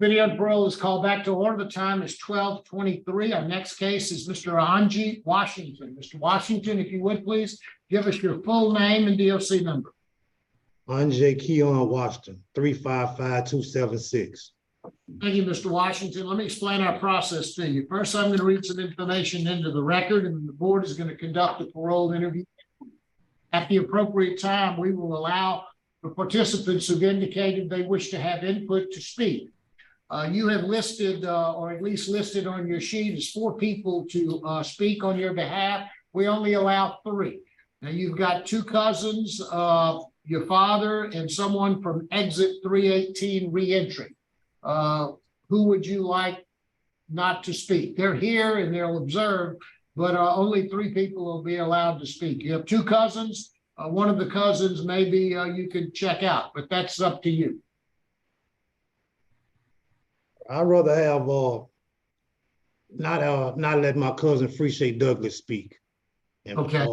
Video and parole is called back to order. The time is 12:23. Our next case is Mr. Onje Washington. Mr. Washington, if you would please give us your full name and DOC number. Onje Washington, 355-276. Thank you, Mr. Washington. Let me explain our process to you. First, I'm going to read some information into the record, and the board is going to conduct a parole interview. At the appropriate time, we will allow the participants who've indicated they wish to have input to speak. You have listed, or at least listed on your sheet, as 4 people to speak on your behalf. We only allow 3. Now, you've got 2 cousins, your father, and someone from exit 318 reentry. Who would you like not to speak? They're here and they'll observe, but only 3 people will be allowed to speak. You have 2 cousins. One of the cousins maybe you could check out, but that's up to you. I'd rather have not let my cousin Freeshay Douglas speak, and Okay.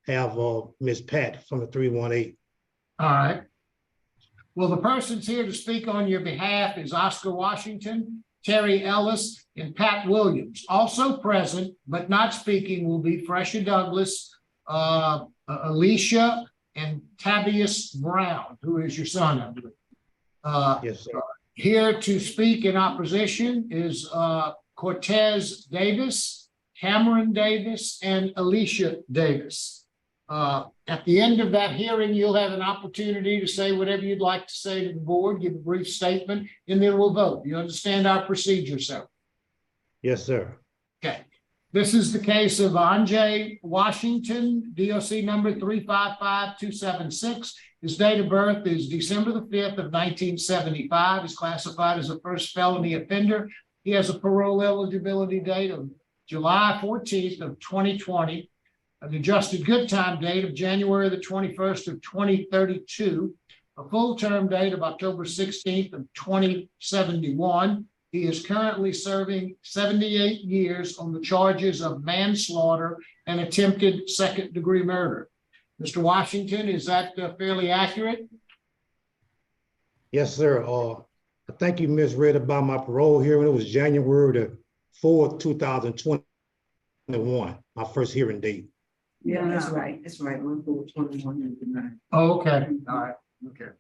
Have Miss Pat from the 318. All right. Well, the persons here to speak on your behalf is Oscar Washington, Terry Ellis, and Pat Williams. Also present, but not speaking, will be Fresha Douglas, Alicia, and Tabias Brown, who is your son, I believe. Yes, sir. Here to speak in opposition is Cortez Davis, Cameron Davis, and Alicia Davis. At the end of that hearing, you'll have an opportunity to say whatever you'd like to say to the board, give a brief statement, and then we'll vote. You understand our procedure, sir? Yes, sir. Okay. This is the case of Onje Washington, DOC number 355-276. His date of birth is December the 5th of 1975. He's classified as a first felony offender. He has a parole eligibility date of July 14th of 2020, an adjusted good time date of January the 21st of 2032, a full term date of October 16th of 2071. He is currently serving 78 years on the charges of manslaughter and attempted second-degree murder. Mr. Washington, is that fairly accurate? Yes, sir. I think you misread about my parole hearing. It was January the 4th, 2021, my first hearing date. Yeah, that's right. That's right. 1/4/21. Oh, okay. All right. Okay.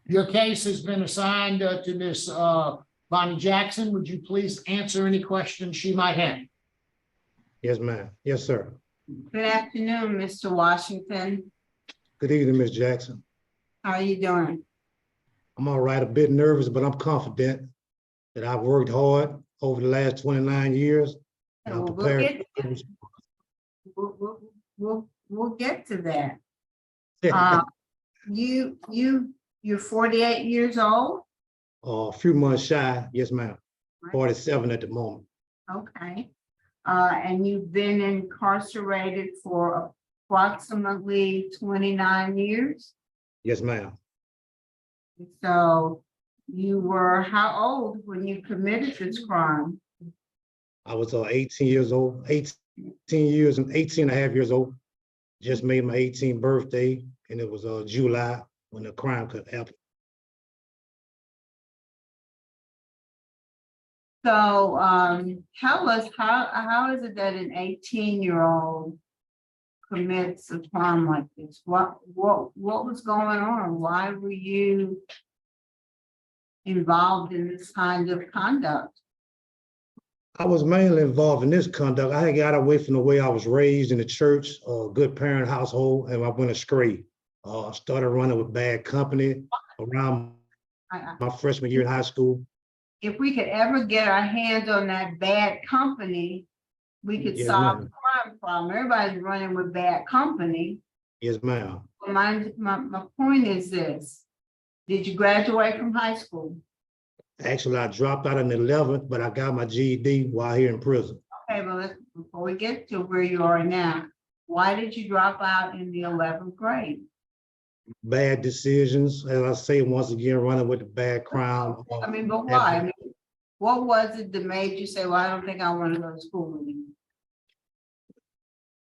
Your case has been assigned to Ms. Bonnie Jackson. Would you please answer any questions she might have? Yes, ma'am. Yes, sir. Good afternoon, Mr. Washington. Good evening, Ms. Jackson. How are you doing? I'm all right, a bit nervous, but I'm confident that I've worked hard over the last 29 years. And I'm prepared. We'll get to that. You're 48 years old? A few months shy, yes, ma'am. 47 at the moment. Okay. And you've been incarcerated for approximately 29 years? Yes, ma'am. So you were how old when you committed this crime? I was 18 years old, 18 years and 18 and a half years old. Just made my 18th birthday, and it was July when the crime could happen. So tell us how is it that an 18-year-old commits a crime like this? What was going on? Why were you involved in this kind of conduct? I was mainly involved in this conduct. I had got away from the way I was raised in the church, a good parent household, and I went astray. I started running with bad company around my freshman year in high school. If we could ever get our hands on that bad company, we could solve the crime problem. Everybody's running with bad company. Yes, ma'am. My point is this. Did you graduate from high school? Actually, I dropped out in the 11th, but I got my GED while here in prison. Okay, well, before we get to where you are now, why did you drop out in the 11th grade? Bad decisions, as I say, once again, running with the bad crowd. I mean, but why? I mean, what was it that made you say, well, I don't think I want to go to school anymore?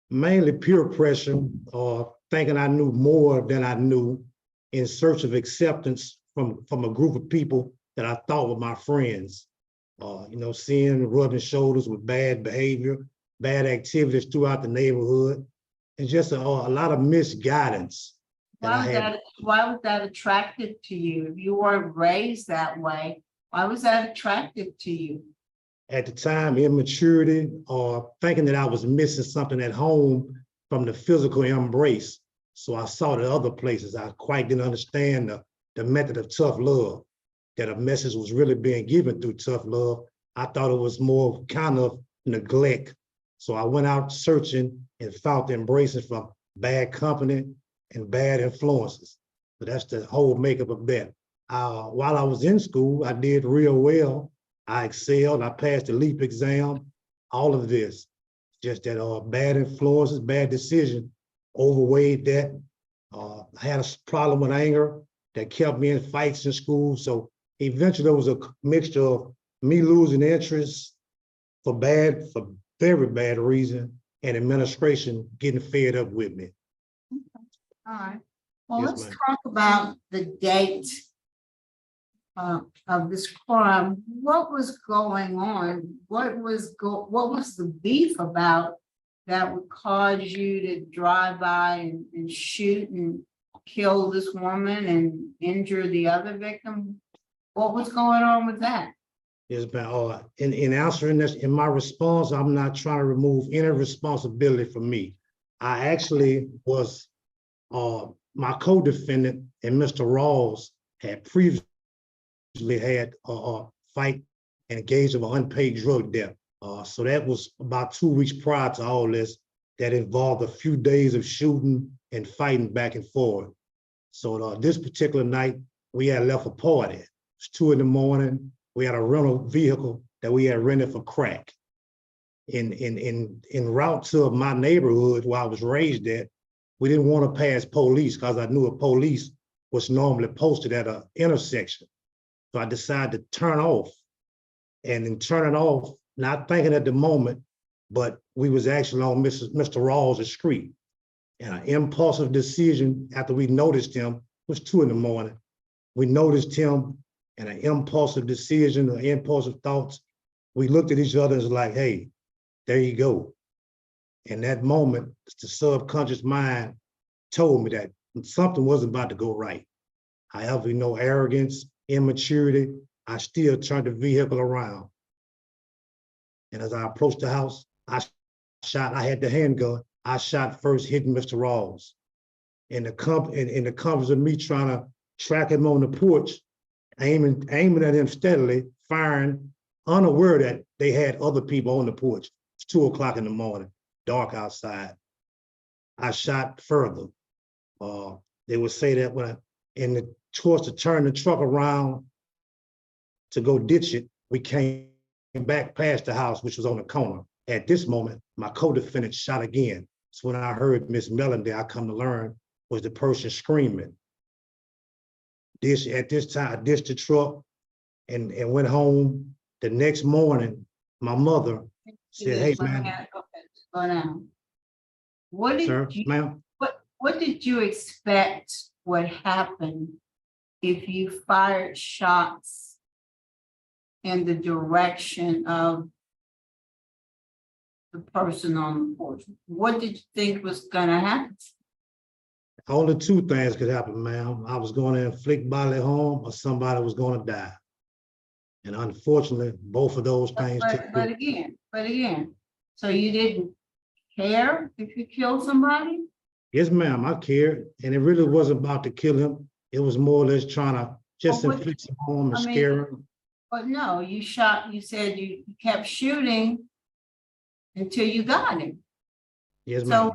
Mainly peer pressure, thinking I knew more than I knew, in search of acceptance from a group of people that I thought were my friends. Seeing, rubbing shoulders with bad behavior, bad activities throughout the neighborhood, and just a lot of misguidance. Why was that attractive to you? If you weren't raised that way, why was that attractive to you? At the time, immaturity or thinking that I was missing something at home from the physical embrace. So I saw it other places. I quite didn't understand the method of tough love, that a message was really being given through tough love. I thought it was more kind of neglect. So I went out searching and found the embracing from bad company and bad influences. So that's the whole makeup of that. While I was in school, I did real well. I excelled, I passed the LEAP exam, all of this. Just that bad influences, bad decision overweighed that. I had a problem with anger that kept me in fights in school. So eventually there was a mixture of me losing interest for very bad reason, and administration getting fed up with me. All right. Well, Yes, let's ma'am. talk about the date of this crime. What was going on? What was the beef about that would cause you to drive by and shoot and kill this woman and injure the other victim? What was going on with that? Yes, ma'am. In answering this, in my response, I'm not trying to remove any responsibility from me. I actually was, my co-defendant and Mr. Rawls had previously had a fight and engaged in an unpaid drug debt. So that was about 2 weeks prior to all this, that involved a few days of shooting and fighting back and forth. So this particular night, we had left a party. It was 2 a.m. We had a rental vehicle that we had rented for crack. In route to my neighborhood where I was raised at, we didn't want to pass police because I knew a police was normally posted at an intersection. So I decided to turn off. And in turning off, not thinking at the moment, but we was actually on Mr. Rawls' street. And an impulsive decision after we noticed him, it was 2 a.m. We noticed him, and an impulsive decision or impulsive thoughts, we looked at each other and was like, hey, there you go. In that moment, the subconscious mind told me that something wasn't about to go right. However, arrogance, immaturity, I still turned the vehicle around. And as I approached the house, I had the handgun. I shot first, hitting Mr. Rawls. In the covers of me trying to track him on the porch, aiming at him steadily, firing, unaware that they had other people on the porch. It's 2 o'clock in the morning, dark outside. I shot further. They would say that when to turn the truck around to go ditch it, we came back past the house, which was on the corner. At this moment, my co-defendant shot again. So when I heard Miss Melody, I come to learn was the person screaming. At this time, I ditched the truck and went home. The next morning, my mother said, hey, man. Go down. What Sir, did you, ma'am? what did you expect would happen if you fired shots in the direction of the person on the porch? What did you think was gonna happen? Only 2 things could happen, ma'am. I was going to inflict bodily harm or somebody was going to die. And unfortunately, both of those things took place. But again, so you didn't care if you killed somebody? Yes, ma'am, I cared. And it really wasn't about to kill him. It was more or less trying to just inflict some harm and scare him. But no, you said you kept shooting until you got him. Yes, ma'am.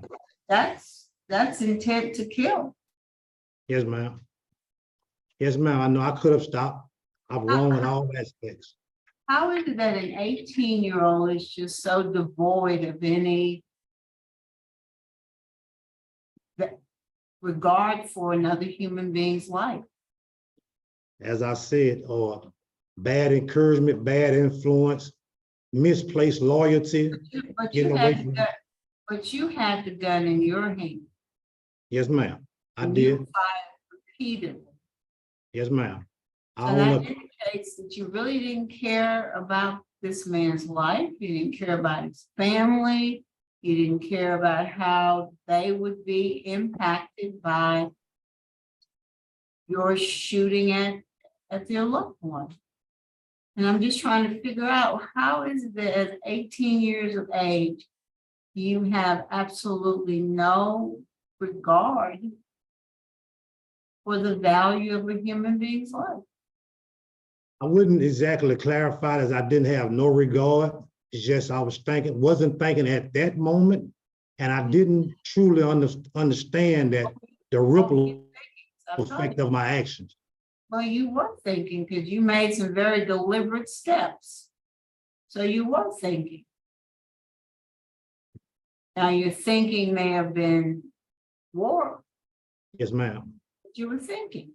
So that's intent to kill. Yes, ma'am. Yes, ma'am. I know I could have stopped. I'm wrong in all aspects. How is it that an 18-year-old is just so devoid of any regard for another human being's life? As I said, bad encouragement, bad influence, misplaced loyalty. But you had the gun in your hand. Yes, ma'am. I and did. you fired repeatedly. Yes, ma'am. I So don't that know. indicates that you really didn't care about this man's life. You didn't care about his family. You didn't care about how they would be impacted by your shooting at their loved one. And I'm just trying to figure out, how is it that at 18 years of age, you have absolutely no regard for the value of a human being's life? I wouldn't exactly clarify it as I didn't have no regard. It's just I wasn't thinking at that moment, and I didn't truly understand that the ripple effect of my actions. Well, you were thinking, because you made some very deliberate steps. So you were thinking. Now, your thinking may have been war, Yes, ma'am. but you were thinking.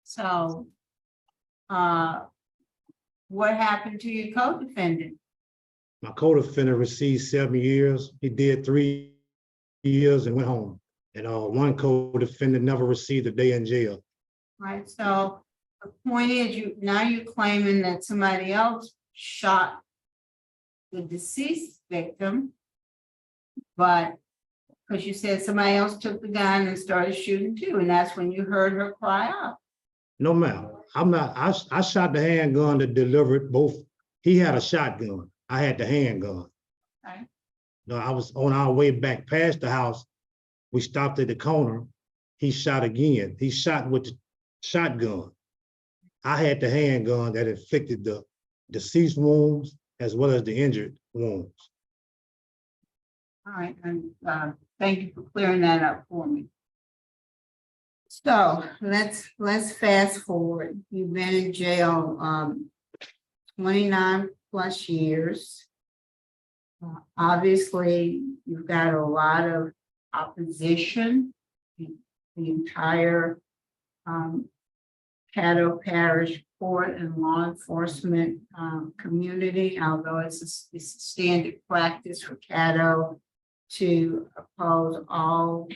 So, what happened to your co-defendant? My co-defendant received 7 years. He did 3 years and went home. And one co-defendant never received a day in jail. Right, so the point is, you're claiming that somebody else shot the deceased victim, but because you said somebody else took the gun and started shooting too, and that's when you heard her cry out. No, ma'am. I'm not. I shot the handgun to deliver it. Both. He had a shotgun. I had the handgun. Okay. No, I was on our way back past the house. We stopped at the corner. He shot again. He shot with the shotgun. I had the handgun that inflicted the deceased wounds as well as the injured wounds. All right, and thank you for clearing that up for me. So let's fast forward. You've been in jail 29 plus years. Obviously, you've got a lot of opposition. The entire Caddo Parish Court and law enforcement community, although it's a standard practice for Caddo to oppose all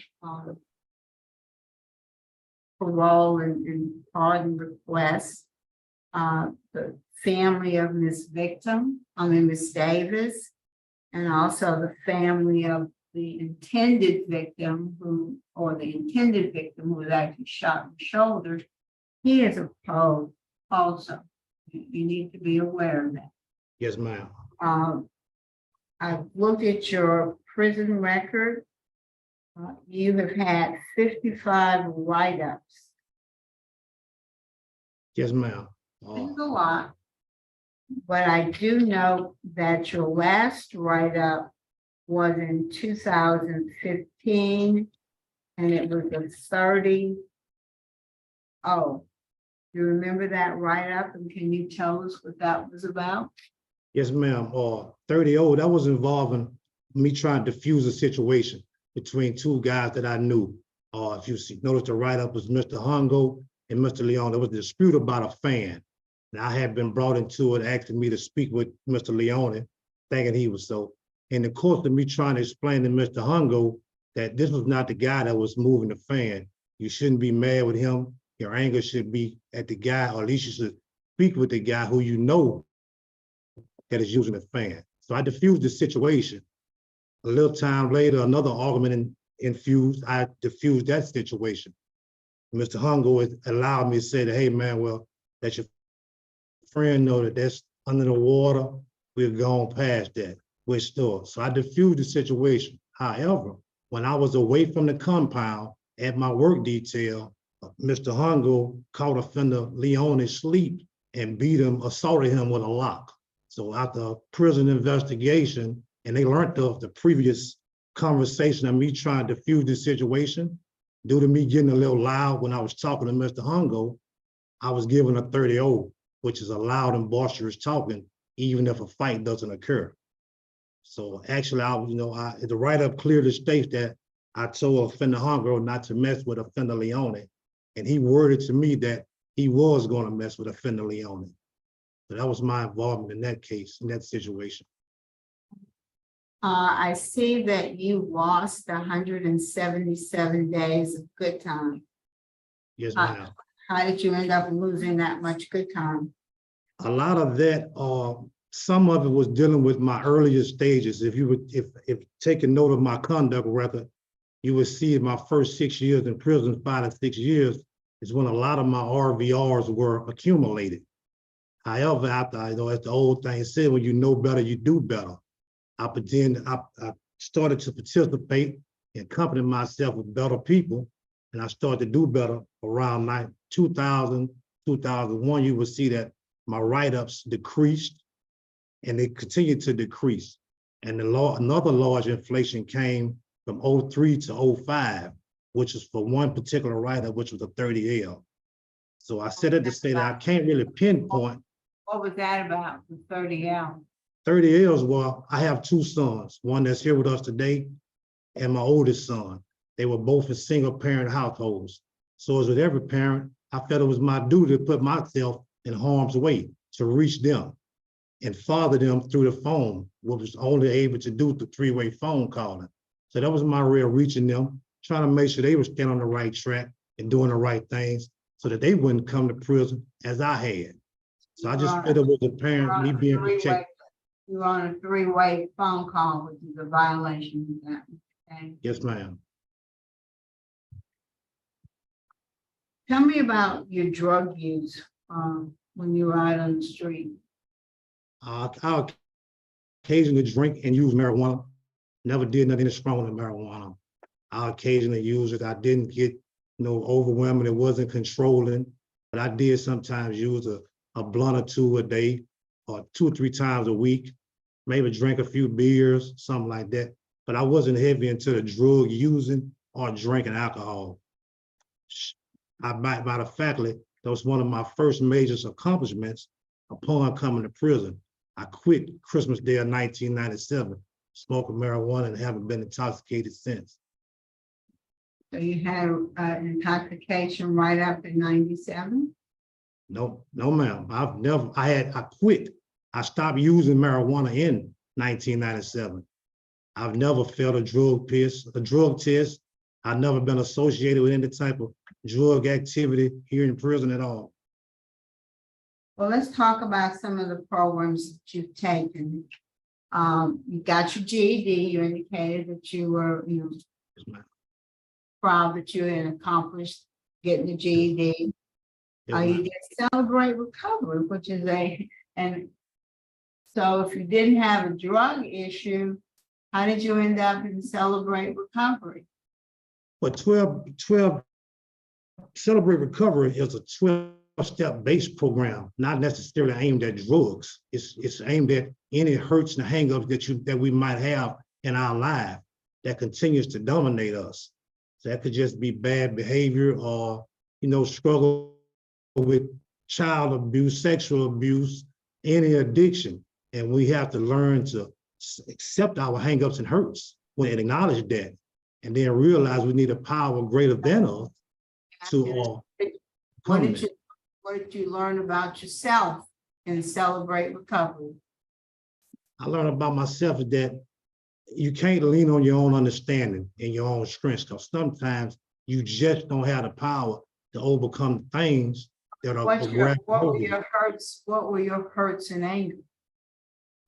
parole and pardon requests. The family of Miss Davis, and also the family of the intended victim who was actually shot in the shoulder, he is opposed also. You need to be aware of that. Yes, ma'am. I've looked at your prison record. You have had 55 write-ups. Yes, ma'am. This is a lot, but I do know that your last write-up was in 2015, and it was a 30. Oh, you remember that write-up, and can you tell us what that was about? Yes, ma'am. 30, that was involving me trying to defuse a situation between two guys that I knew. If you notice, the write-up was Mr. Hongo and Mr. Leon. There was a dispute about a fan. And I had been brought into it, asking me to speak with Mr. Leone, thinking he was so. In the course of me trying to explain to Mr. Hongo that this was not the guy that was moving the fan. You shouldn't be mad with him. Your anger should be at the guy, or at least you should speak with the guy who you know that is using the fan. So I diffused the situation. A little time later, another argument infused. I diffused that situation. Mr. Hongo allowed me to say that, hey man, well, let your friend know that that's under the water. We've gone past that. We're still. So I diffused the situation. However, when I was away from the compound at my work detail, Mr. Hongo caught offender Leone asleep and beat him, assaulted him with a lock. So after a prison investigation, and they learned of the previous conversation of me trying to defuse the situation, due to me getting a little loud when I was talking to Mr. Hongo, I was given a 30-0, which is a loud and boisterous talking, even if a fight doesn't occur. So actually, the write-up clearly states that I told offender Hongo not to mess with offender Leone, and he worded to me that he was going to mess with offender Leone. So that was my involvement in that case, in that situation. I see that you lost 177 days of good time. Yes, How- ma'am. How did you end up losing that much good time? A lot of that, some of it was dealing with my earlier stages. If you would, if taking note of my conduct record, you would see in my first 6 years in prison, 5 to 6 years, is when a lot of my RVRs were accumulated. However, after as the old thing said, when you know better, you do better. I started to participate and accompany myself with better people, and I started to do better around 2000, 2001. You will see that my write-ups decreased, and they continued to decrease. And another large inflation came from 03 to 05, which is for one particular write-up, which was a 30L. So I said it to say that I can't really pinpoint. What was that about, the 30L? 30Ls, well, I have 2 sons, one that's here with us today and my oldest son. They were both in single parent households. So as with every parent, I felt it was my duty to put myself in harm's way to reach them and father them through the phone, what was only able to do the 3-way phone calling. So that was my real reaching them, trying to make sure they were staying on the right track and doing the right things so that they wouldn't come to prison as I had. So I just felt it was a parent, me being protected. You're on a 3-way phone call, which is a violation of that. Okay. Yes, ma'am. Tell me about your drug use when you were out on the street. I occasionally drink and use marijuana. Never did nothing stronger than marijuana. I occasionally use it. I didn't get overwhelming. It wasn't controlling, but I did sometimes use a blunt or 2 a day, or 2 or 3 times a week. Maybe drink a few beers, something like that. But I wasn't heavy into the drug using or drinking alcohol. Matter of fact, that was one of my first major accomplishments upon coming to prison. I quit Christmas Day of 1997, smoking marijuana, and haven't been intoxicated since. So you had an intoxication right after 97? No, ma'am. I quit. I stopped using marijuana in 1997. I've never failed a drug test. I've never been associated with any type of drug activity here in prison at all. Well, let's talk about some of the programs that you've taken. You got your GED. You indicated that you were, Yes, proud that you had accomplished getting the GED. yes, You did Celebrate Recovery, which is and so if you didn't have a drug issue, how did you end up in Celebrate Recovery? But 12 Celebrate Recovery is a 12-step based program, not necessarily aimed at drugs. It's aimed at any hurts and hangups that we might have in our life that continues to dominate us. So that could just be bad behavior or, struggle with child abuse, sexual abuse, any addiction. And we have to learn to accept our hangups and hurts and acknowledge that, and then realize we need a power greater than us to What did you learn about yourself in Celebrate Recovery? I learned about myself that you can't lean on your own understanding and your own strengths, because sometimes you just don't have the power to overcome things that are What were your hurts? What were your hurts and anger?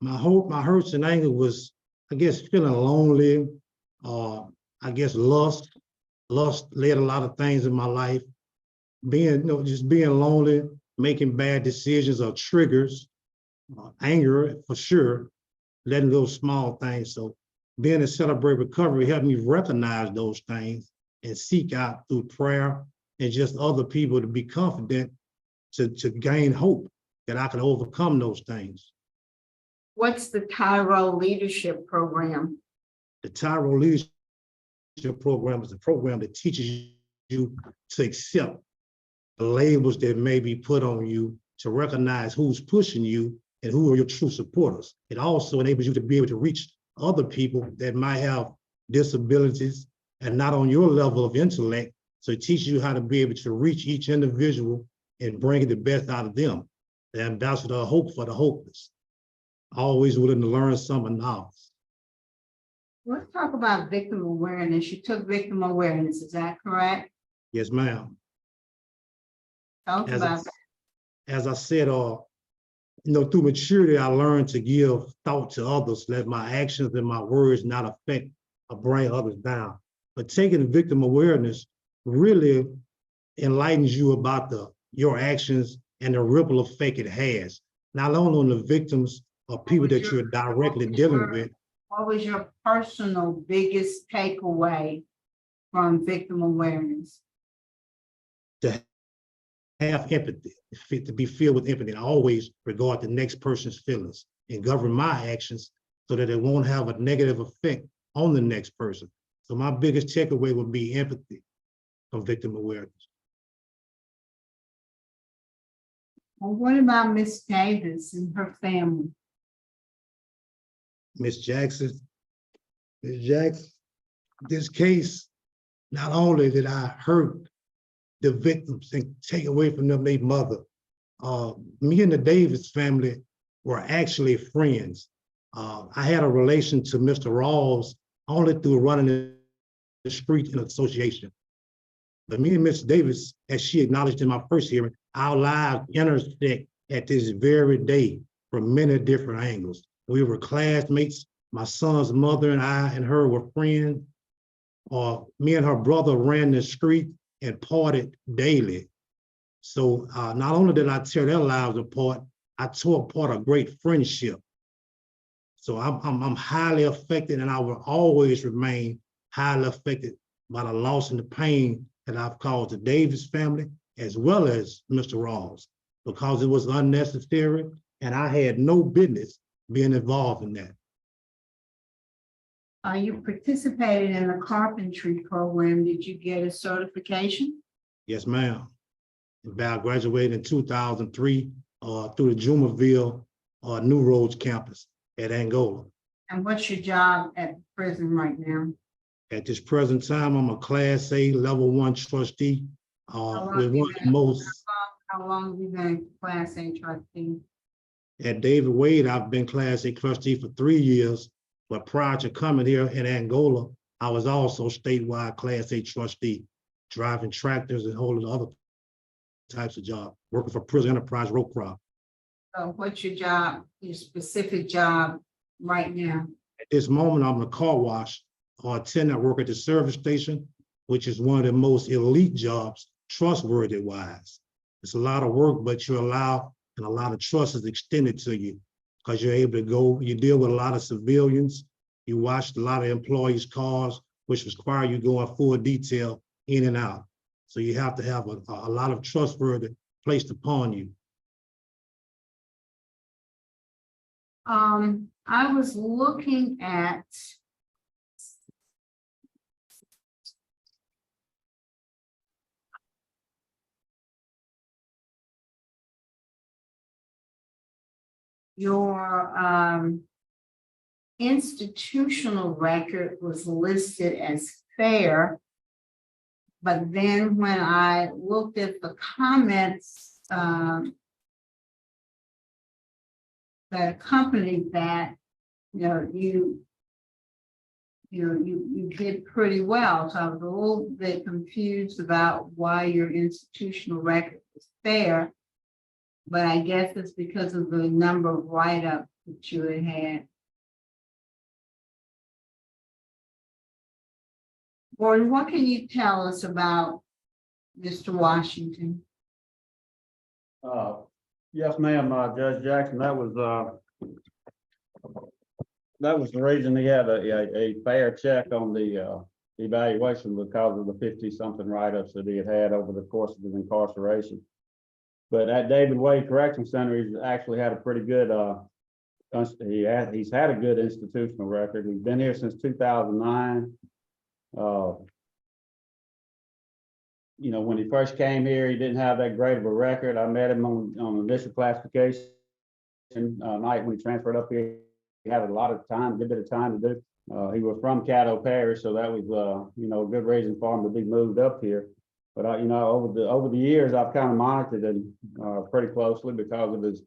My hurts and anger was, I guess, feeling lonely. I guess lust led a lot of things in my life. Just being lonely, making bad decisions or triggers, anger for sure, letting those small things. So being in Celebrate Recovery helped me recognize those things and seek out through prayer and just other people to be confident to gain hope that I can overcome those things. What's the Tyrol Leadership Program? The Tyrol Leadership Program is a program that teaches you to accept the labels that may be put on you, to recognize who's pushing you and who are your true supporters. It also enables you to be able to reach other people that might have disabilities and not on your level of intellect. So it teaches you how to be able to reach each individual and bring the best out of them. The ambassador of hope for the hopeless. Always willing to learn something novice. Let's talk about victim awareness. You took victim awareness, is that correct? Yes, ma'am. Talk As I, about that. as I said, through maturity, I learned to give thought to others, let my actions and my words not affect or bring others down. But taking victim awareness really enlightens you about your actions and the ripple effect it has, not only on the victims or people that you're directly dealing with. What was your personal biggest takeaway from victim awareness? To have empathy, to be filled with empathy, and always regard the next person's feelings and govern my actions so that it won't have a negative effect on the next person. So my biggest takeaway would be empathy from victim awareness. Well, what about Miss Davis and her family? Miss Jackson, this case, not only did I hurt the victims and take away from them their mother, me and the Davis family were actually friends. I had a relation to Mr. Rawls only through running the street in association. But me and Miss Davis, as she acknowledged in my first hearing, our lives intersect at this very day from many different angles. We were classmates. My son's mother and I and her were friends. Me and her brother ran the street and partied daily. So not only did I tear their lives apart, I tore apart a great friendship. So I'm highly affected, and I will always remain highly affected by the loss and the pain that I've caused the Davis family, as well as Mr. Rawls, because it was unnecessary, and I had no business being involved in that. You participated in the carpentry program. Did you get a certification? Yes, ma'am. I graduated in 2003 through the Jumaville New Roads campus at Angola. And what's your job at the prison right now? At this present time, I'm a Class A Level 1 trustee. How With one of the most. How long have you been a Class A trustee? At David Wade, I've been Class A trustee for 3 years, but prior to coming here in Angola, I was also statewide Class A trustee, driving tractors and holding other types of jobs, working for Prison Enterprise Road Crop. So what's your job, your specific job right now? At this moment, I'm a car wash attendant. I work at the service station, which is one of the most elite jobs, trustworthy wise. It's a lot of work, but you're allowed, and a lot of trust is extended to you because you're able to go, you deal with a lot of civilians, you wash a lot of employees' cars, which require you go in full detail in and out. So you have to have a lot of trustworthy placed upon you. I was looking at your institutional record was listed as fair. But then when I looked at the comments that accompanied that, you did pretty well. So I was a little bit confused about why your institutional record was fair. But I guess it's because of the number of write-ups that you had had. Gordon, what can you tell us about Mr. Washington? Yes, ma'am, Judge Jackson, that was the reason he had a fair check on the evaluation because of the 50-something write-ups that he had over the course of his incarceration. But at David Wade Correction Center, he's actually had a pretty good, he's had a good institutional record. He's been here since 2009. When he first came here, he didn't have that great of a record. I met him on initial classification night when he transferred up here. He had a lot of time, a good bit of time to do. He was from Caddo Parish, so that was a good reason for him to be moved up here. But over the years, I've kind of monitored him pretty closely because of his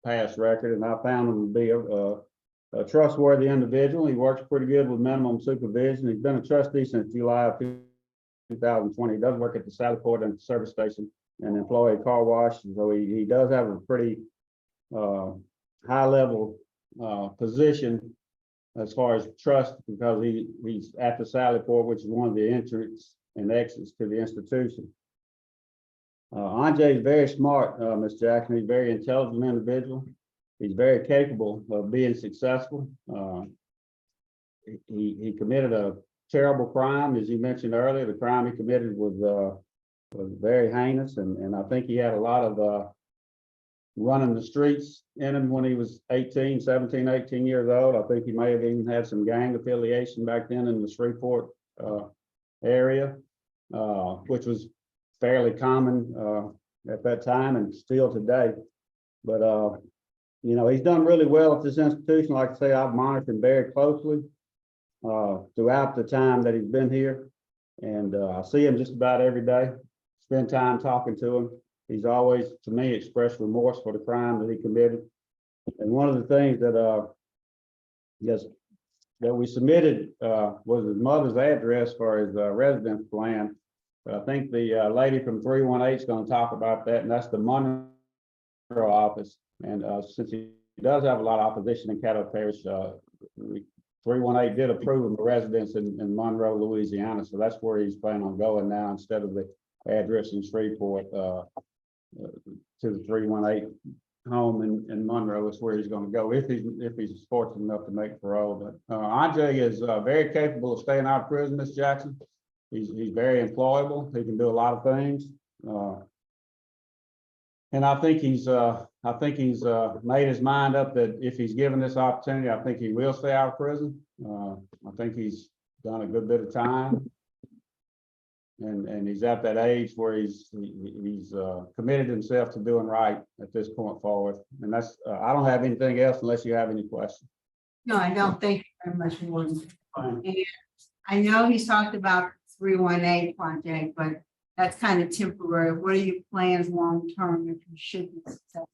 past record, and I found him to be a trustworthy individual. He works pretty good with minimum supervision. He's been a trustee since July of 2020. He does work at the Southport and service station an employee car wash. So he does have a pretty high level position as far as trust, because he's at the Sally Port, which is one of the entrance and exits to the institution. Onje is very smart, Ms. Jackson. He's a very intelligent individual. He's very capable of being successful. He committed a terrible crime, as you mentioned earlier. The crime he committed was very heinous, and I think he had a lot of running the streets in him when he was 17, 18 years old. I think he may have even had some gang affiliation back then in the Shreveport area, which was fairly common at that time and still today. But you know, he's done really well at this institution. Like I say, I've monitored him very closely throughout the time that he's been here, and I see him just about every day. Spend time talking to him. He's always, to me, expressed remorse for the crime that he committed. And one of the things that that we submitted was his mother's address for his residence plan. But I think the lady from 318 is going to talk about that, and that's the Monroe office. And since he does have a lot of opposition in Caddo Parish, 318 did approve of the residence in Monroe, Louisiana. So that's where he's planning on going now, instead of the address in Shreveport to the 318 home in Monroe. Is where he's going to go if he's fortunate enough to make parole. But Onje is very capable of staying out of prison, Ms. Jackson. He's very employable. He can do a lot of things, and I think he's made his mind up that if he's given this opportunity, I think he will stay out of prison. I think he's done a good bit of time, and he's at that age where he's committed himself to doing right at this point forward. And that's I don't have anything else unless you have any questions. No, I don't. Thank you very much, Warden. And I know he's talked about 318 project, but that's kind of temporary. What are your plans long term if you should be successful?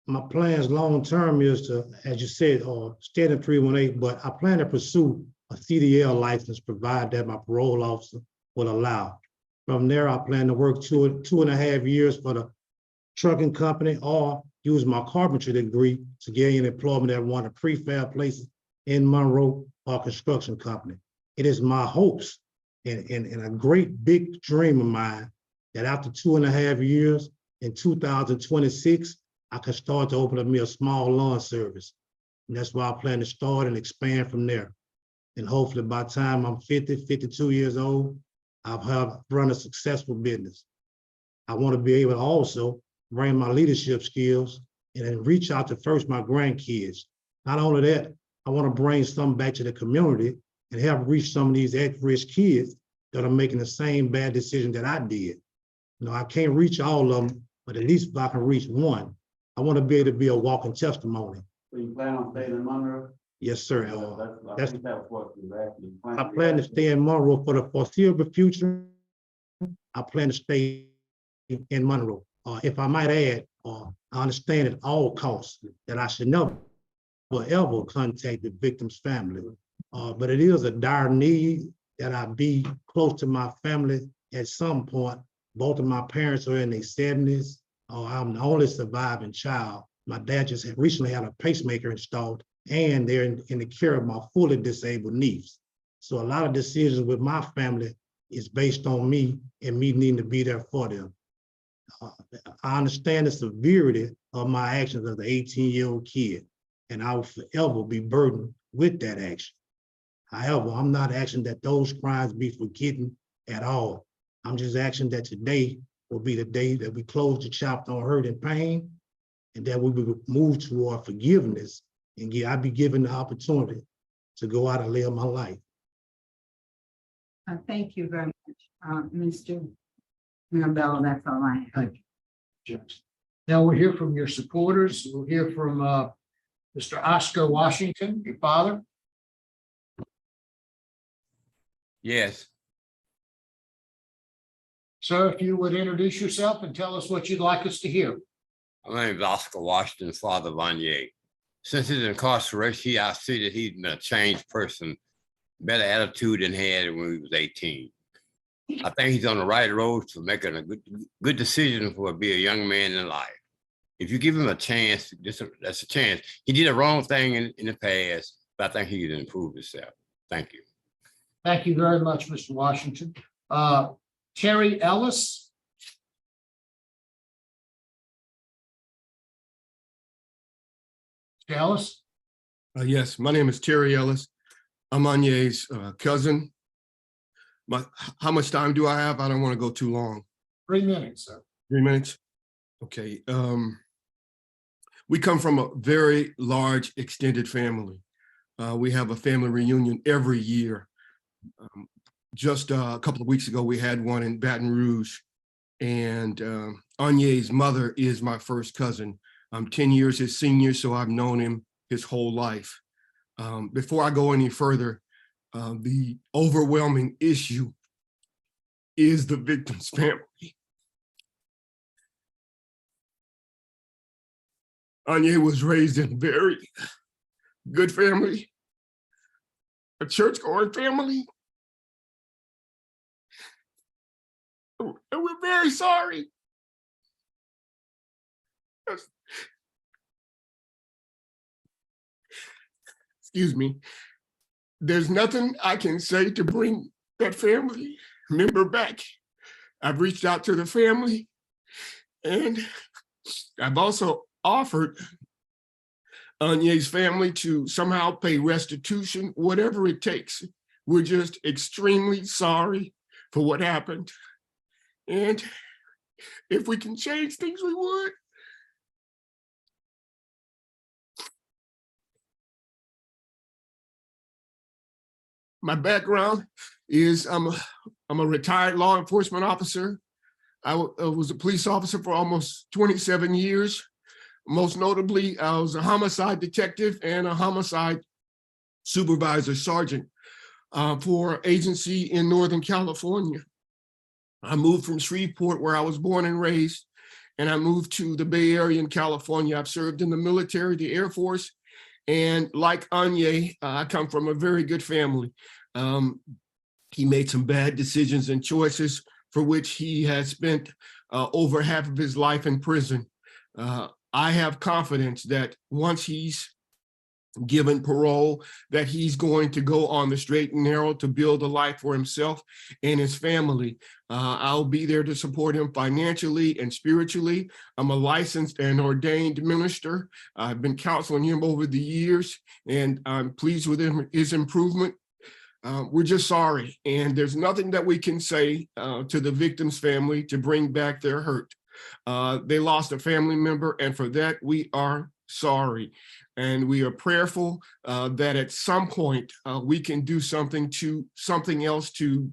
My plans long term is to, as you said, stay in 318, but I plan to pursue a CDL license, provided that my parole officer will allow. From there, I plan to work 2.5 years for the trucking company, or use my carpentry degree to gain employment at one of the prefab places in Monroe or construction company. It is my hopes and a great big dream of mine that after 2.5 years, in 2026, I can start to open up me a small lawn service. And that's why I plan to start and expand from there. And hopefully by the time I'm 50, 52 years old, I'll run a successful business. I want to be able to also bring my leadership skills and then reach out to first my grandkids. Not only that, I want to bring something back to the community and help reach some of these at-risk kids that are making the same bad decision that I did. You know, I can't reach all of them, but at least if I can reach one, I want to be able to be a walking testimony. So you plan on staying in Monroe? Yes, sir. I think that was what you were asking. I plan to stay in Monroe for the foreseeable future. I plan to stay in Monroe. If I might add, I understand at all costs that I should never ever contact the victim's family. But it is a dire need that I be close to my family at some point. Both of my parents are in their 70s. I'm the only surviving child. My dad just recently had a pacemaker installed, and they're in the care of my fully disabled niece. So a lot of decisions with my family is based on me and me needing to be there for them. I understand the severity of my actions as an 18-year-old kid, and I will forever be burdened with that action. However, I'm not asking that those crimes be forgotten at all. I'm just asking that today will be the day that we close the chapter on hurt and pain, and that we will move toward forgiveness, and I'll be given the opportunity to go out and live my life. Thank you very much, Mr. Mirabella. That's all I have. Thank you. Now we'll hear from your supporters. We'll hear from Mr. Onje Washington, your father. Yes. Sir, if you would introduce yourself and tell us what you'd like us to hear. My name is Onje Washington, father of Onje. Since his incarceration, I see that he's been a changed person, better attitude than he had when he was 18. I think he's on the right road to making a good decision for be a young man in life. If you give him a chance, that's a chance. He did a wrong thing in the past, but I think he can improve himself. Thank you. Thank you very much, Mr. Washington. Terry Ellis. Mr. Ellis? Yes, my name is Terry Ellis. I'm Onje's cousin. How much time do I have? I don't want to go too long. 3 minutes, sir. 3 minutes? Okay. We come from a very large extended family. We have a family reunion every year. Just a couple of weeks ago, we had one in Baton Rouge, and Onje's mother is my first cousin. I'm 10 years his senior, so I've known him his whole life. Before I go any further, the overwhelming issue is the victim's family. Onje was raised in a very good family, a church-going family. And we're very sorry. Excuse me. There's nothing I can say to bring that family member back. I've reached out to the family, and I've also offered Onje's family to somehow pay restitution, whatever it takes. We're just extremely sorry for what happened. And if we can change things, we would. My background is I'm a retired law enforcement officer. I was a police officer for almost 27 years. Most notably, I was a homicide detective and a homicide supervisor sergeant for an agency in Northern California. I moved from Shreveport, where I was born and raised, and I moved to the Bay Area in California. I've served in the military, the Air Force, and like Onje, I come from a very good family. He made some bad decisions and choices for which he has spent over half of his life in prison. I have confidence that once he's given parole, that he's going to go on the straight and narrow to build a life for himself and his family. I'll be there to support him financially and spiritually. I'm a licensed and ordained minister. I've been counseling him over the years, and I'm pleased with his improvement. We're just sorry, and there's nothing that we can say to the victim's family to bring back their hurt. They lost a family member, and for that, we are sorry. And we are prayerful that at some point we can do something else to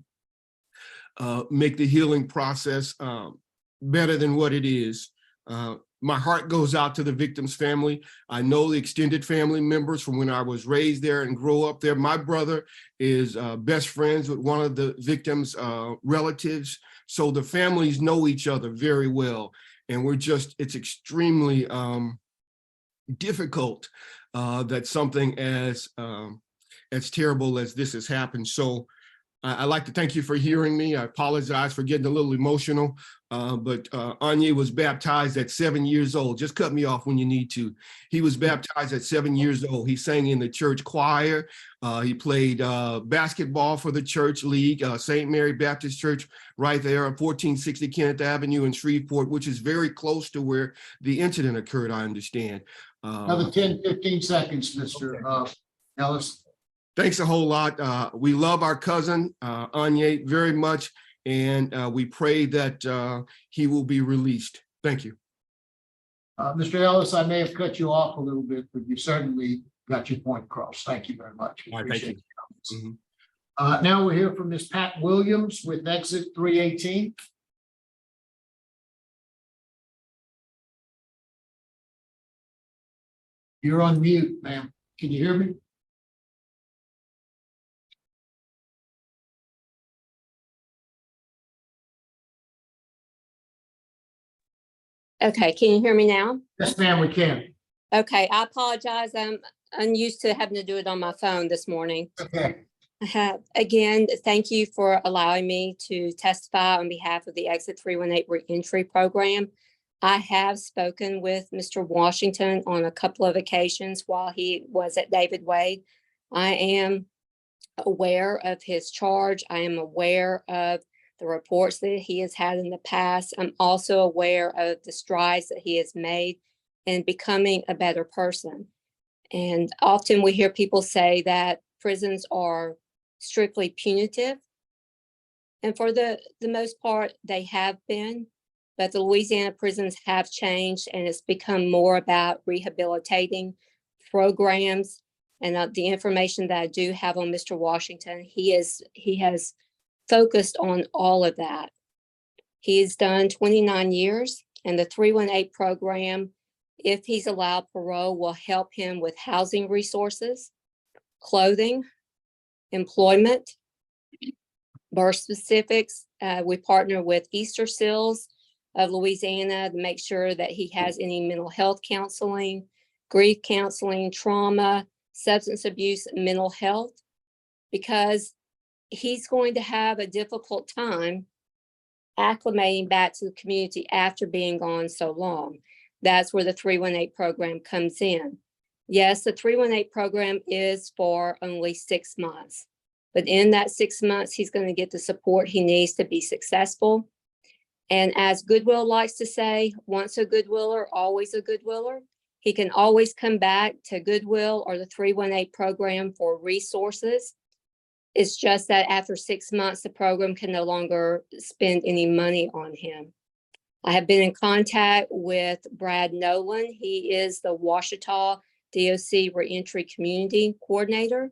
make the healing process better than what it is. My heart goes out to the victim's family. I know the extended family members from when I was raised there and grew up there. My brother is best friends with one of the victim's relatives. So the families know each other very well. And it's extremely difficult that something as terrible as this has happened. So I'd like to thank you for hearing me. I apologize for getting a little emotional, but Onje was baptized at 7 years old. Just cut me off when you need to. He was baptized at 7 years old. He sang in the church choir. He played basketball for the church league, St. Mary Baptist Church, right there on 1460 Kenneth Avenue in Shreveport, which is very close to where the incident occurred, I understand. Another 10, 15 seconds, Mr. Ellis. Thanks a whole lot. We love our cousin, Onje, very much, and we pray that he will be released. Thank you. Mr. Ellis, I may have cut you off a little bit, but you certainly got your point across. Thank you very much. All right, thank you. Mm-hmm. Now we'll hear from Ms. Pat Williams with exit 318. You're on mute, ma'am. Can you hear me? Okay, can you hear me now? Yes, ma'am, we can. Okay, I apologize. I'm unused to having to do it on my phone this morning. Okay. Again, thank you for allowing me to testify on behalf of the Exit 318 Reentry Program. I have spoken with Mr. Washington on a couple of occasions while he was at David Wade. I am aware of his charge. I am aware of the reports that he has had in the past. I'm also aware of the strides that he has made in becoming a better person. And often we hear people say that prisons are strictly punitive. And for the most part, they have been, but the Louisiana prisons have changed and it's become more about rehabilitating programs. And the information that I do have on Mr. Washington, he has focused on all of that. He has done 29 years, and the 318 program, if he's allowed parole, will help him with housing resources, clothing, employment, birth specifics. We partner with Easter Seals of Louisiana to make sure that he has any mental health counseling, grief counseling, trauma, substance abuse, mental health, because he's going to have a difficult time acclimating back to the community after being gone so long. That's where the 318 program comes in. Yes, the 318 program is for only 6 months, but in that 6 months, he's going to get the support he needs to be successful. And as Goodwill likes to say, once a Goodwiller, always a Goodwiller. He can always come back to Goodwill or the 318 program for resources. It's just that after 6 months, the program can no longer spend any money on him. I have been in contact with Brad Nolan. He is the Washington DOC Reentry Community Coordinator,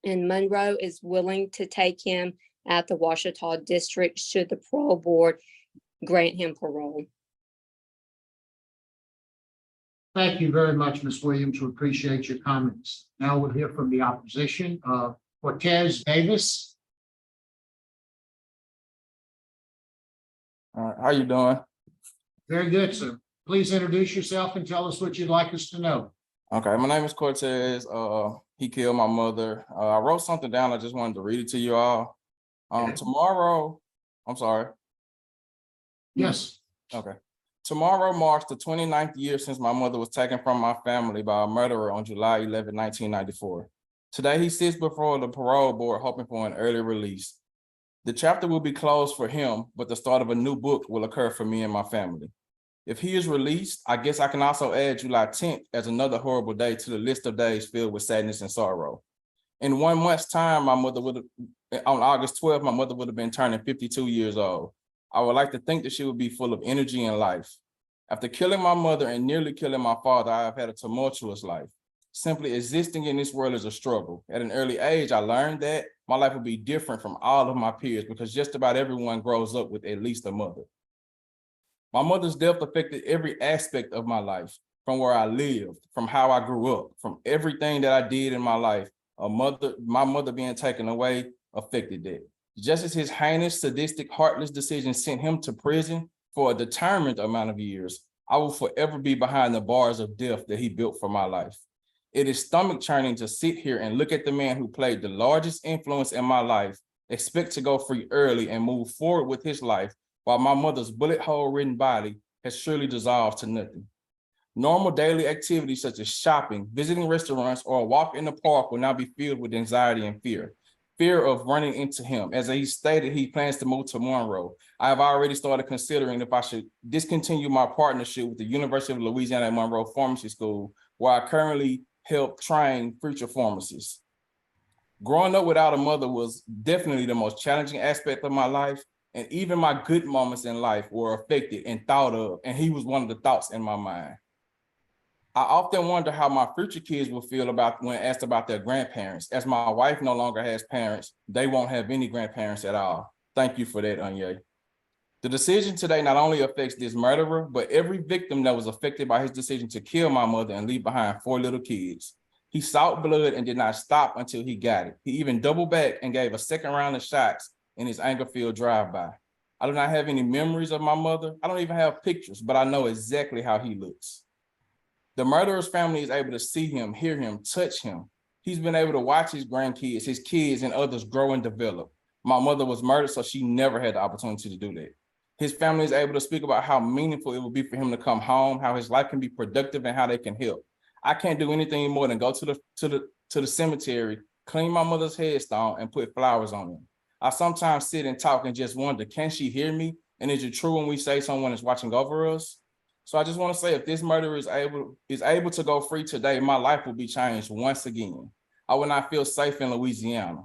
and Monroe is willing to take him at the Washington District should the parole board grant him parole. Thank you very much, Ms. Williams. We appreciate your comments. Now we'll hear from the opposition. Cortez Davis. How you doing? Very good, sir. Please introduce yourself and tell us what you'd like us to know. Okay, my name is Cortez. He killed my mother. I wrote something down. I just wanted to read it to you all. Tomorrow, I'm sorry. Yes. Okay. Tomorrow marks the 29th year since my mother was taken from my family by a murderer on July 11, 1994. Today, he sits before the parole board hoping for an early release. The chapter will be closed for him, but the start of a new book will occur for me and my family. If he is released, I guess I can also add July 10th as another horrible day to the list of days filled with sadness and sorrow. In 1 month's time, on August 12th, my mother would have been turning 52 years old. I would like to think that she would be full of energy and life. After killing my mother and nearly killing my father, I have had a tumultuous life. Simply existing in this world is a struggle. At an early age, I learned that my life would be different from all of my peers because just about everyone grows up with at least a mother. My mother's death affected every aspect of my life, from where I lived, from how I grew up, from everything that I did in my life. My mother being taken away affected that. Just as his heinous, sadistic, heartless decision sent him to prison for a determined amount of years, I will forever be behind the bars of death that he built for my life. It is stomach churning to sit here and look at the man who played the largest influence in my life, expect to go free early and move forward with his life, while my mother's bullet hole-ridden body has surely dissolved to nothing. Normal daily activities such as shopping, visiting restaurants, or a walk in the park will now be filled with anxiety and fear. Fear of running into him. As he stated, he plans to move to Monroe. I have already started considering if I should discontinue my partnership with the University of Louisiana at Monroe Pharmacy School, where I currently help train future pharmacists. Growing up without a mother was definitely the most challenging aspect of my life, and even my good moments in life were affected and thought of, and he was one of the thoughts in my mind. I often wonder how my future kids will feel about when asked about their grandparents. As my wife no longer has parents, they won't have any grandparents at all. Thank you for that, Onje. The decision today not only affects this murderer, but every victim that was affected by his decision to kill my mother and leave behind 4 little kids. He sought blood and did not stop until he got it. He even doubled back and gave a second round of shots in his anger-filled drive-by. I do not have any memories of my mother. I don't even have pictures, but I know exactly how he looks. The murderer's family is able to see him, hear him, touch him. He's been able to watch his grandkids, his kids, and others grow and develop. My mother was murdered, so she never had the opportunity to do that. His family is able to speak about how meaningful it will be for him to come home, how his life can be productive, and how they can help. I can't do anything more than go to the cemetery, clean my mother's headstone, and put flowers on it. I sometimes sit and talk and just wonder, can she hear me? And is it true when we say someone is watching over us? So I just want to say, if this murderer is able to go free today, my life will be changed once again. I will not feel safe in Louisiana.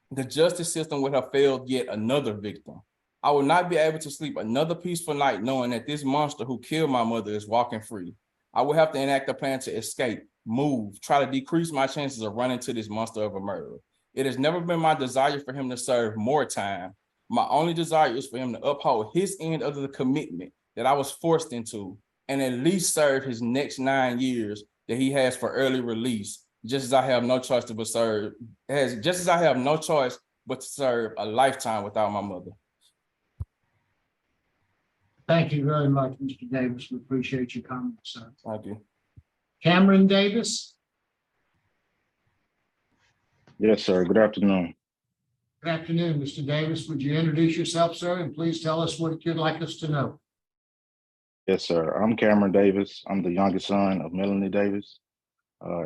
The justice system would have failed yet another victim. I will not be able to sleep another peaceful night knowing that this monster who killed my mother is walking free. I will have to enact a plan to escape, move, try to decrease my chances of running to this monster of a murderer. It has never been my desire for him to serve more time. My only desire is for him to uphold his end of the commitment that I was forced into and at least serve his next 9 years that he has for early release, just as I have no choice but to serve a lifetime without my mother. Thank you very much, Mr. Davis. We appreciate your comments, sir. Thank you. Cameron Davis. Yes, sir. Good afternoon. Good afternoon, Mr. Davis. Would you introduce yourself, sir, and please tell us what you'd like us to know? Yes, sir. I'm Cameron Davis. I'm the youngest son of Melanie Davis.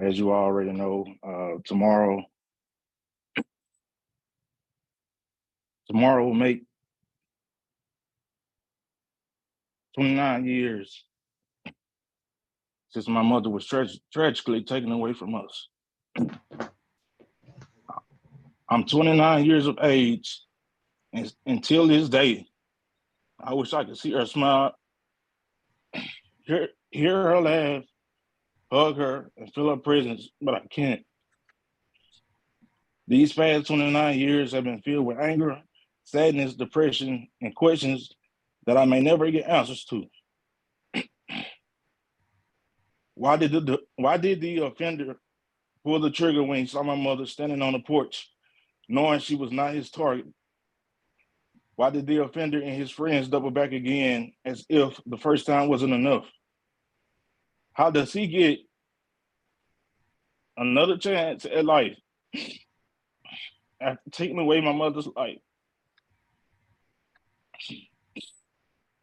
As you already know, tomorrow will make 29 years since my mother was tragically taken away from us. I'm 29 years of age, and until this day, I wish I could see her smile, hear her laugh, hug her, and feel her presence, but I can't. These past 29 years have been filled with anger, sadness, depression, and questions that I may never get answers to. Why did the offender pull the trigger when he saw my mother standing on the porch, knowing she was not his target? Why did the offender and his friends double back again as if the first time wasn't enough? How does he get another chance at life after taking away my mother's life?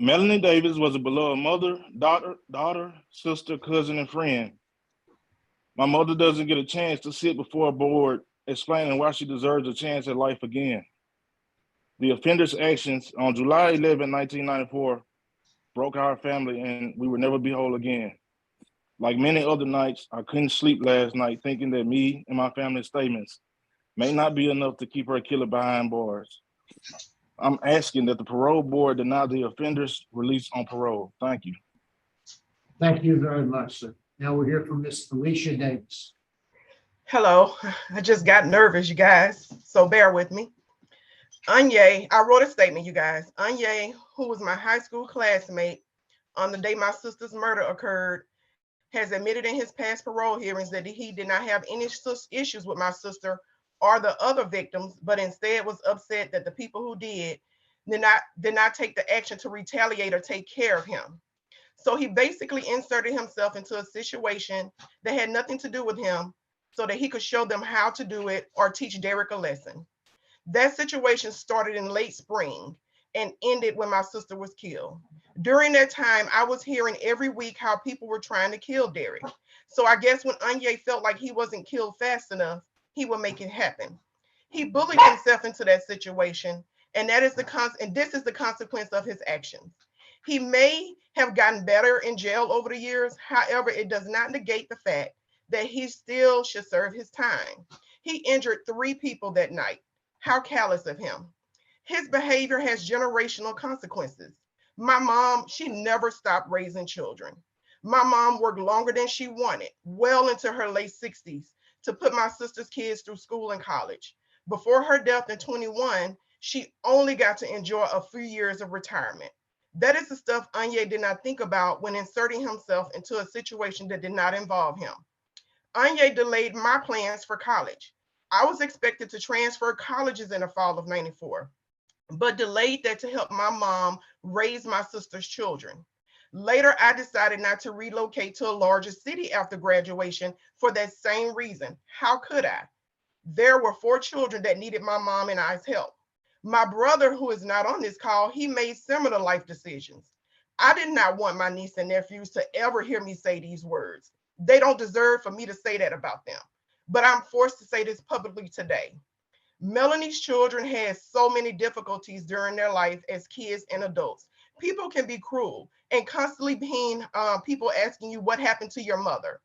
Melanie Davis was a beloved mother, daughter, sister, cousin, and friend. My mother doesn't get a chance to sit before a board explaining why she deserves a chance at life again. The offender's actions on July 11, 1994 broke our family, and we will never be whole again. Like many other nights, I couldn't sleep last night thinking that me and my family's statements may not be enough to keep her killer behind bars. I'm asking that the parole board deny the offender's release on parole. Thank you. Thank you very much, sir. Now we'll hear from Ms. Felicia Davis. Hello, I just got nervous, you guys, so bear with me. Onje, I wrote a statement, you guys. Onje, who was my high school classmate on the day my sister's murder occurred, has admitted in his past parole hearings that he did not have any issues with my sister or the other victims, but instead was upset that the people who did not take the action to retaliate or take care of him. So he basically inserted himself into a situation that had nothing to do with him so that he could show them how to do it or teach Derek a lesson. That situation started in late spring and ended when my sister was killed. During that time, I was hearing every week how people were trying to kill Derek. So I guess when Onje felt like he wasn't killed fast enough, he would make it happen. He bullied himself into that situation, and this is the consequence of his actions. He may have gotten better in jail over the years. However, it does not negate the fact that he still should serve his time. He injured 3 people that night. How callous of him. His behavior has generational consequences. My mom, she never stopped raising children. My mom worked longer than she wanted, well into her late 60s, to put my sister's kids through school and college. Before her death in 21, she only got to enjoy a few years of retirement. That is the stuff Onje did not think about when inserting himself into a situation that did not involve him. Onje delayed my plans for college. I was expected to transfer colleges in the fall of '94, but delayed that to help my mom raise my sister's children. Later, I decided not to relocate to a larger city after graduation for that same reason. How could I? There were 4 children that needed my mom and I's help. My brother, who is not on this call, he made similar life decisions. I did not want my niece and nephews to ever hear me say these words. They don't deserve for me to say that about them. But I'm forced to say this publicly today. Melanie's children had so many difficulties during their life as kids and adults. People can be cruel and constantly being people asking you what happened to your mother.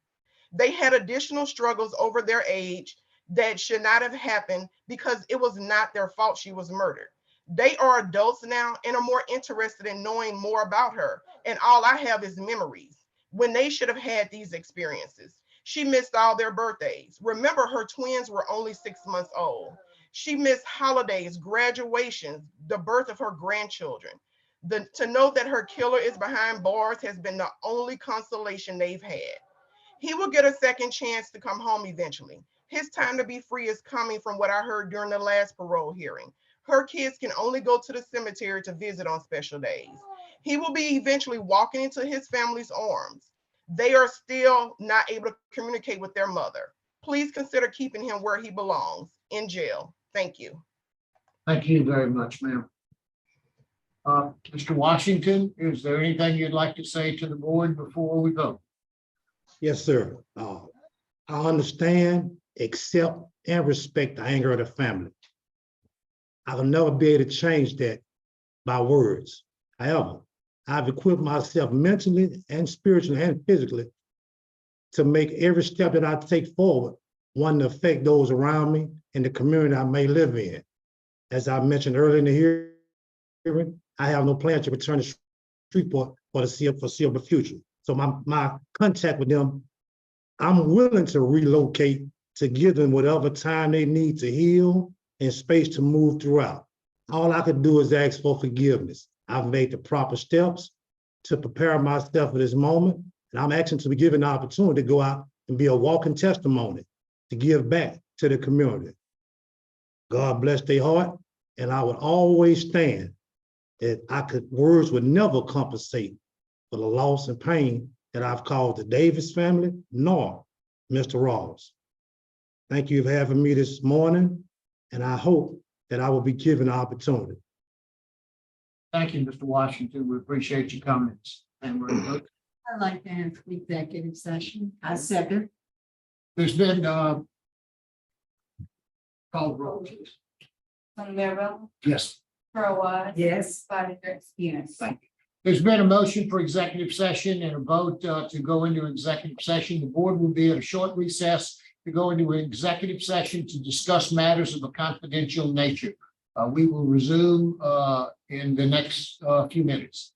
They had additional struggles over their age that should not have happened because it was not their fault she was murdered. They are adults now and are more interested in knowing more about her. And all I have is memories when they should have had these experiences. She missed all their birthdays. Remember, her twins were only 6 months old. She missed holidays, graduations, the birth of her grandchildren. To know that her killer is behind bars has been the only consolation they've had. He will get a second chance to come home eventually. His time to be free is coming from what I heard during the last parole hearing. Her kids can only go to the cemetery to visit on special days. He will be eventually walking into his family's arms. They are still not able to communicate with their mother. Please consider keeping him where he belongs, in jail. Thank you. Thank you very much, ma'am. Mr. Washington, is there anything you'd like to say to the board before we vote? Yes, sir. I understand, accept, and respect the anger of the family. I will never be able to change that by words. However, I've equipped myself mentally and spiritually and physically to make every step that I take forward one to affect those around me and the community I may live in. As I mentioned earlier in the hearing, I have no plan to return to Shreveport for the foreseeable future. So my contact with them, I'm willing to relocate to give them whatever time they need to heal and space to move throughout. All I could do is ask for forgiveness. I've made the proper steps to prepare myself for this moment, and I'm asking to be given the opportunity to go out and be a walking testimony to give back to the community. God bless their heart, and I would always stand that words would never compensate for the loss and pain that I've caused the Davis family, nor Mr. Ross. Thank you for having me this morning, and I hope that I will be given the opportunity. Thank you, Mr. Washington. We appreciate your comments. And we're voting. I'd like to have executive session. I second. There's been call roll, please. Romero, Yes. Parole. Yes. Yes. Thank you. There's been a motion for executive session and a vote to go into executive session. The board will be at a short recess to go into an executive session to discuss matters of a confidential nature. We will resume in the next few minutes.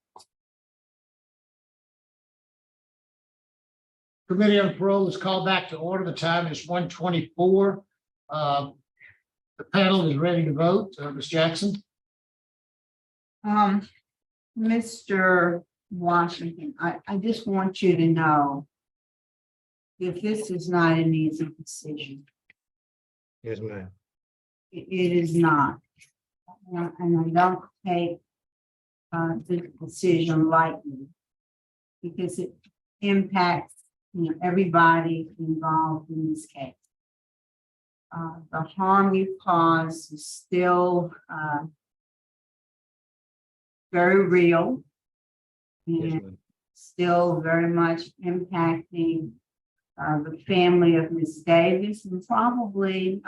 Committee on Parole is called back to order. The time is 1:24. The panel is ready to vote. Ms. Jackson? Mr. Washington, I just want you to know if this is not an easy decision. Yes, ma'am. It is not. And I don't take the decision lightly because it impacts, everybody involved in this case. The harm you cause is still very real Yes, and ma'am. still very much impacting the family of Miss Davis and probably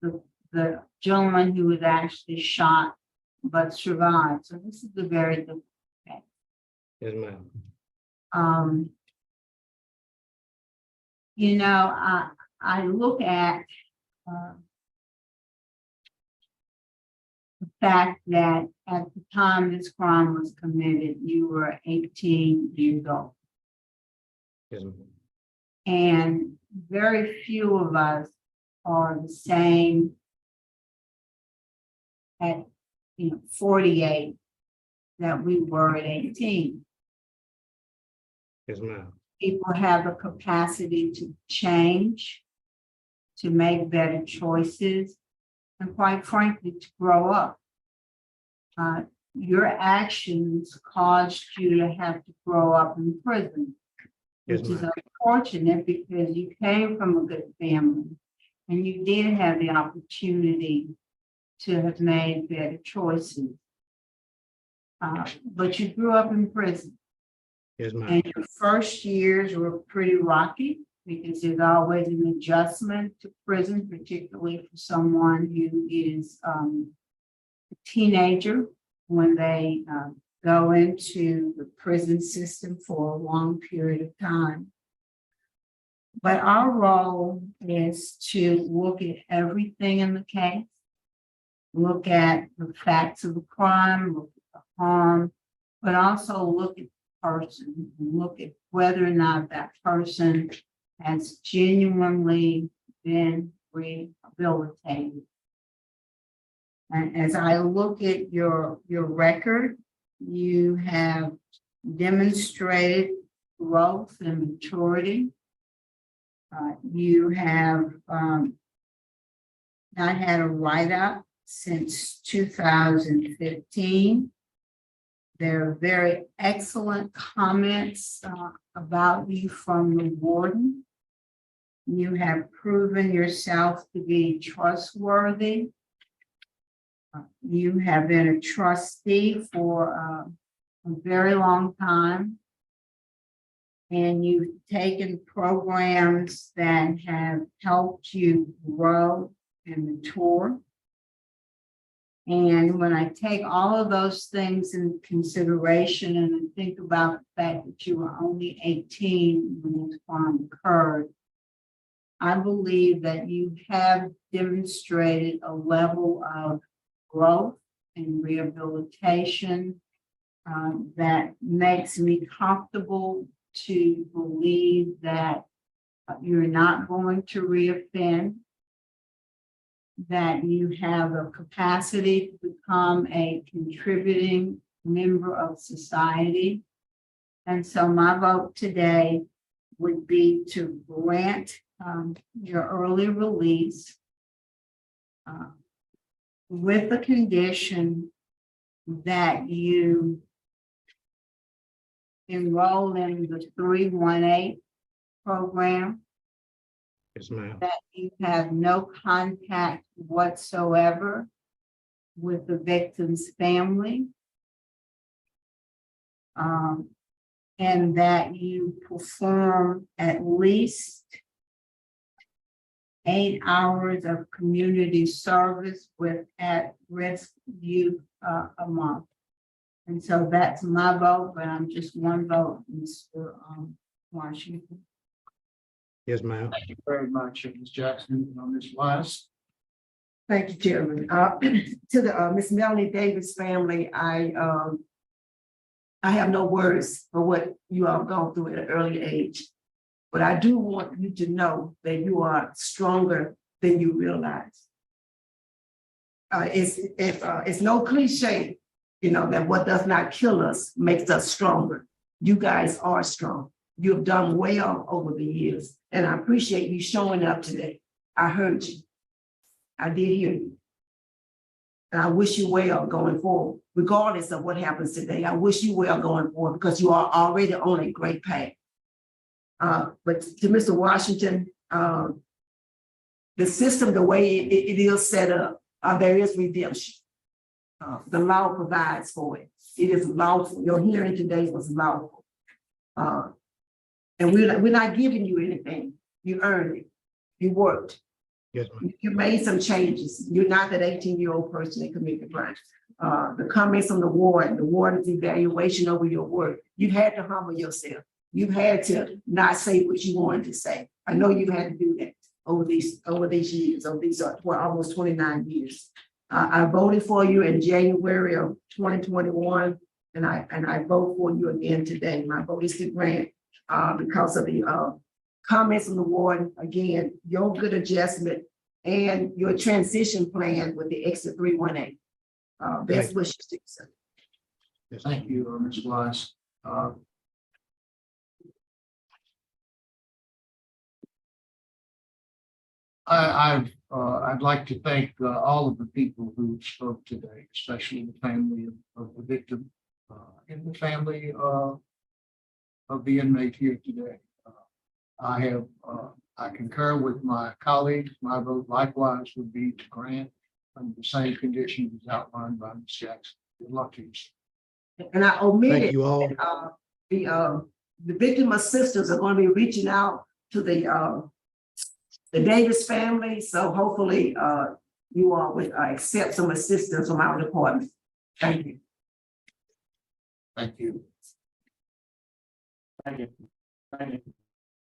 the gentleman who was actually shot but survived. So this is a very difficult case. Yes, ma'am. I look at the fact that at the time this crime was committed, you were 18 years old. Yes, ma'am. And very few of us are the same at 48 that we were at 18. Yes, ma'am. People have the capacity to change, to make better choices, and quite frankly, to grow up. your actions caused you to have to grow up in prison, Yes, which is ma'am. unfortunate because you came from a good family and you did have the opportunity to have made better choices. But you grew up in prison. Yes, ma'am. And your first years were pretty rocky because there's always an adjustment to prison, particularly for someone who is a teenager when they go into the prison system for a long period of time. But our role is to look at everything in the case, look at the facts of the crime, look at the harm, but also look at the person and look at whether or not that person has genuinely been rehabilitated. And as I look at your record, you have demonstrated growth and maturity. You have not had a write-up since 2015. There are very excellent comments about you from the warden. You have proven yourself to be trustworthy. You have been a trustee for a very long time. And you've taken programs that have helped you grow and mature. And when I take all of those things into consideration and I think about the fact that you were only 18 when this crime occurred, I believe that you have demonstrated a level of growth and rehabilitation that makes me comfortable to believe that you're not going to reoffend, that you have a capacity to become a contributing member of society. And so my vote today would be to grant your early release with the condition that you enroll in the 318 program, Yes, ma'am. that you have no contact whatsoever with the victim's family, and that you perform at least 8 hours of community service with at-risk youth a month. And so that's my vote, but I'm just one vote, Mr. Washington. Yes, ma'am. Thank you very much, Ms. Jackson, Ms. Wise. Thank you, Chairman. To the Miss Melanie Davis family, I have no words for what you all gone through at an early age. But I do want you to know that you are stronger than you realize. It's no cliche, you know, that what does not kill us makes us stronger. You guys are strong. You have done well over the years, and I appreciate you showing up today. I heard you. I did hear you. And I wish you well going forward, regardless of what happens today. I wish you well going forward because you are already on a great path. But to Mr. Washington, the system, the way it is set up, there is redemption. The law provides for it. It is lawful. Your hearing today was lawful. And we're not giving you anything. You earned it. You worked. Yes, ma'am. You made some changes. You're not that 18-year-old person that committed the crime. The comments from the warden's evaluation over your work, you had to humble yourself. You've had to not say what you wanted to say. I know you've had to do that over these years, over these almost 29 years. I voted for you in January of 2021, and I vote for you again today. My vote is to grant because of the comments from the warden. Again, your good adjustment and your transition plan with the exit 318. Best wishes to you, sir. Yes, Thank you, Ms. Wise. I've I'd like to thank all of the people who spoke today, especially the family of the victim and the family of the inmate here today. I concur with my colleagues. My vote likewise would be to grant under the same conditions as outlined by Ms. Jackson. Good luck to you. And I omitted. Thank you all. The victim assistants are going to be reaching out to the Davis family. So hopefully, you all would accept some assistance from our department. Thank you. Thank you. Thank you. Thank you.